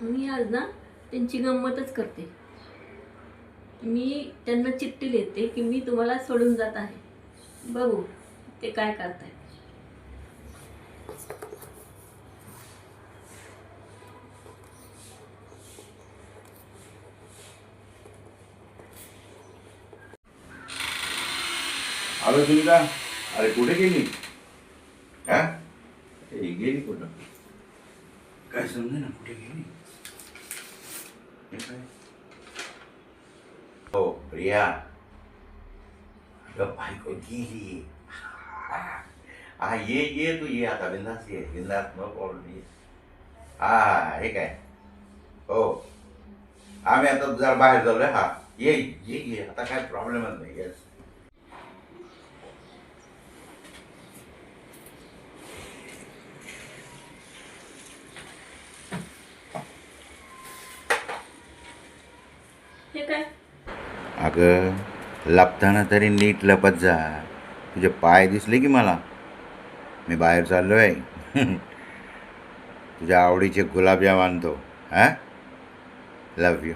मी आज ना त्यांची गंमतच करते. मी त्यांना चिठ्ठी लिहिते की मी तुम्हाला सोडून जात आहे. बघू ते काय करताय. आलो सुनीता. अरे कुठे गेली? हा गेली कुठं? काय समजे ना कुठे गेली? हे काय? हो प्रिया, अगं बायको गेली. हा ये तू ये आता, बिंदास ये, बिंदास, नो प्रॉब्लेम. हा हे काय? हो आम्ही आता जरा बाहेर जाऊया. हा ये आता काय प्रॉब्लेमच नाही. येस हे काय? अगं लपताना तरी नीट लपत जा. तुझे पाय दिसले की मला. मी बाहेर चाललो आहे. तुझ्या आवडीचे गुलाबजाम आणतो. हां लव यू.